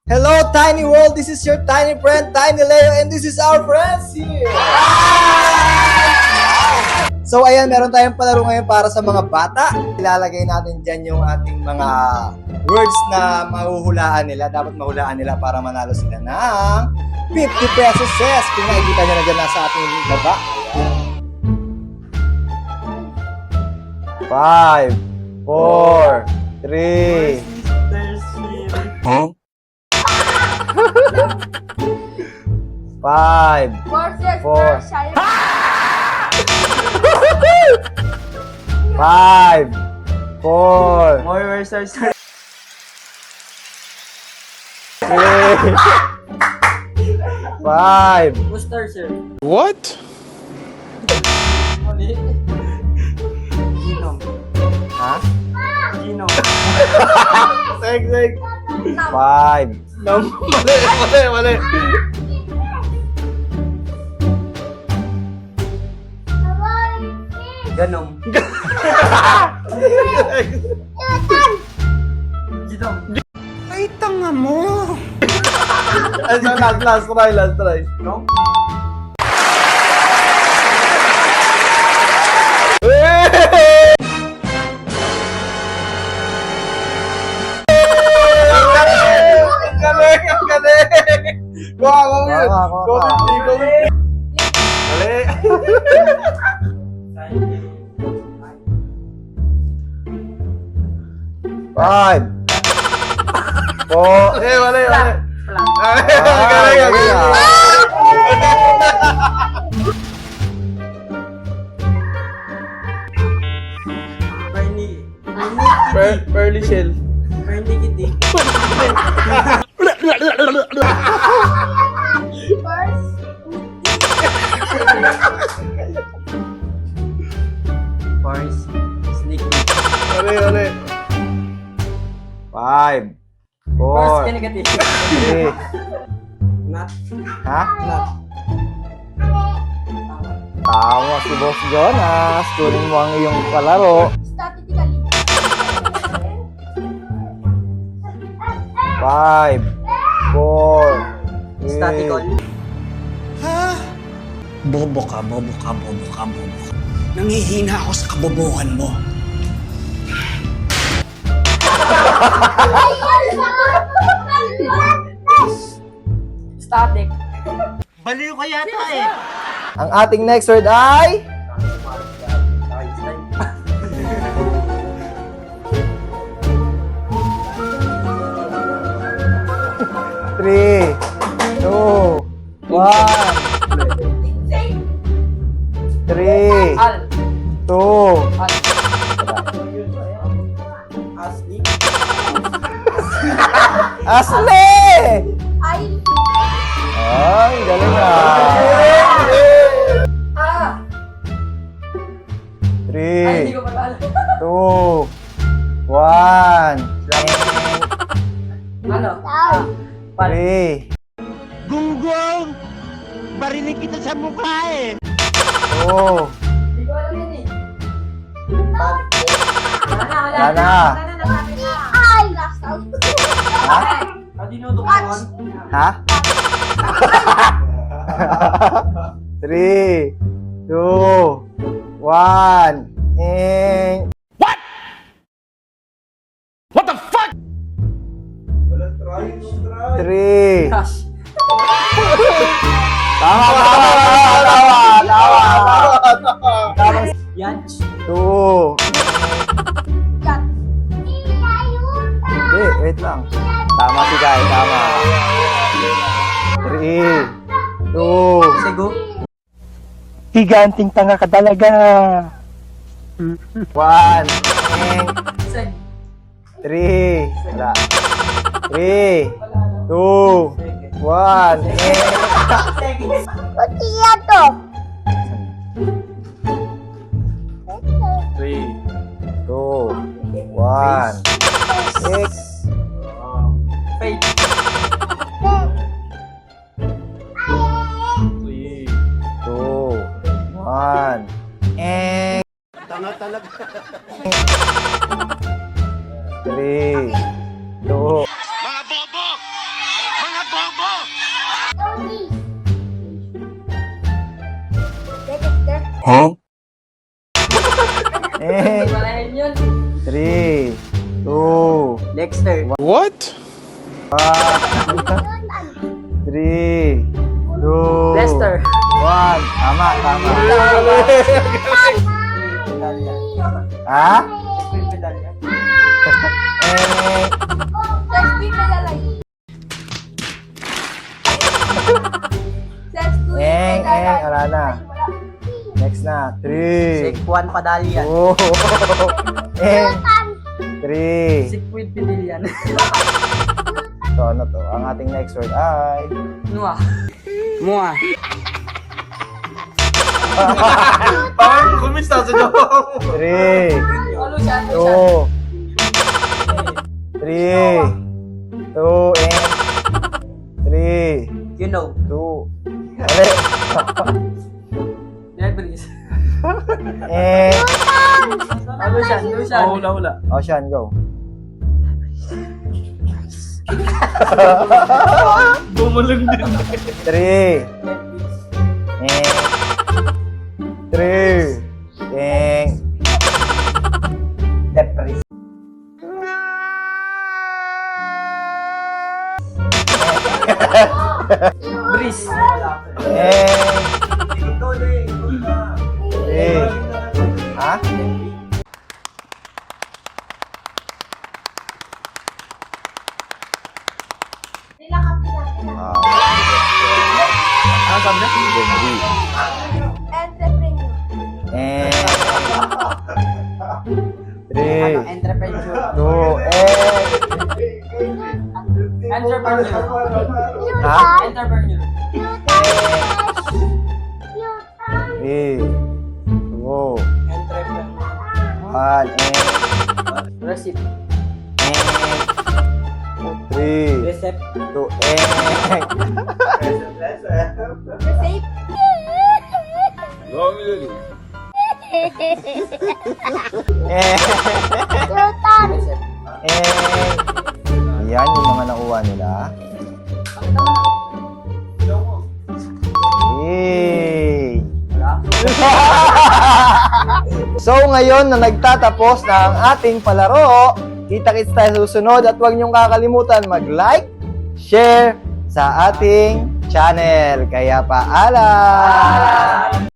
Hello, Tiny World! This is your tiny friend, Tiny Leo, and this is our friends here! So, ayan, meron tayong palaro ngayon para sa mga bata. Ilalagay natin dyan yung ating mga words na mahuhulaan nila. Dapat mahulaan nila para manalo sila ng 50 pesos ses. Kung nakikita nyo na dyan nasa ating baba. 5, 4, 3, huh? 5, 4, 5, 4, More versus 3, 5. Booster, sir. What? Mali. Ginom. Ha? Ginom. Seg. 5. Mali. Ganom. Ginom. Ay, tanga mo! Last try. No? Ang galing! Go yun! Go! Mali! 5, 4. Mali! Galing! Pearly shell. Bernie Kitty. Bars. Sneaky. Mali! 5, 4, Bars Kinigati. 3. Not. Ha? Not. Tama si Boss Jonas. Kunin mo ang iyong palaro. Statistically. 5, 4, 3. Statical. Bobo ka. Nangihina ako sa kabobohan mo. Static. Baliw ka yata eh. Ang ating next word ay... Three, 2, 1. 3, Al. 2. Al. Asli. Asli! Ay, Ay, galing ah. Ah! Ay, hindi 3, ko pala alam. 2, 1. Ano? Pal. 3, Gunggong! Barinig kita sa mukha eh. 2. Hindi ko alam yun eh. Wala Wala na. ay, last out. Ha? Ah, dinutukuan. Ha? 3, 2, 1. What the fuck? 3. Crush. Tama. Yan. 2. Yan. Hindi, wait lang. Tama si Kai, tama. 3, 2. Sego. Higanting tanga ka talaga. 1. Seg. 3. Wala. 3, 2, 1. Pati yan to. 3, 2, 1. 6. Fate. 3, 2, 1. Tanga talaga. 3, 2. Mga bobo! Eh, Malayan yun. 3, 2, Dexter. What? 3, 2, Lester. 1. Tama. Ha? Eh, Let's be medalay. Let's do it. wala na. Next na. 3, Juan Padalian. 2, 3. Sikwid Pidilian. So, ano to? Ang ating next word ay... Noah. Mua. Parang kumista sa joke. 3, Ano siya? 2, 3, 2, and 3, You know. 2. Mali. Debris. And... Ano siya? Hula. Ocean, go. Bumulong din. 3, and 3, and Depris. Breeze. And 3. Ha? Ano sabi na? Entrepreneur. And 3, Entrepreneur. 2, and... Entrepreneur. Ha? Entrepreneur. 3, 2, Entrepreneur. 1, and... Receipt. And 3, Recept. 2, and... Safe. And... Yutan. Recept. And... Yan yung mga nakuha nila. Yay! So ngayon na nagtatapos na ang ating palaro, kita-kits tayo susunod at huwag niyong kakalimutan mag-like, share sa ating channel. Kaya paalam!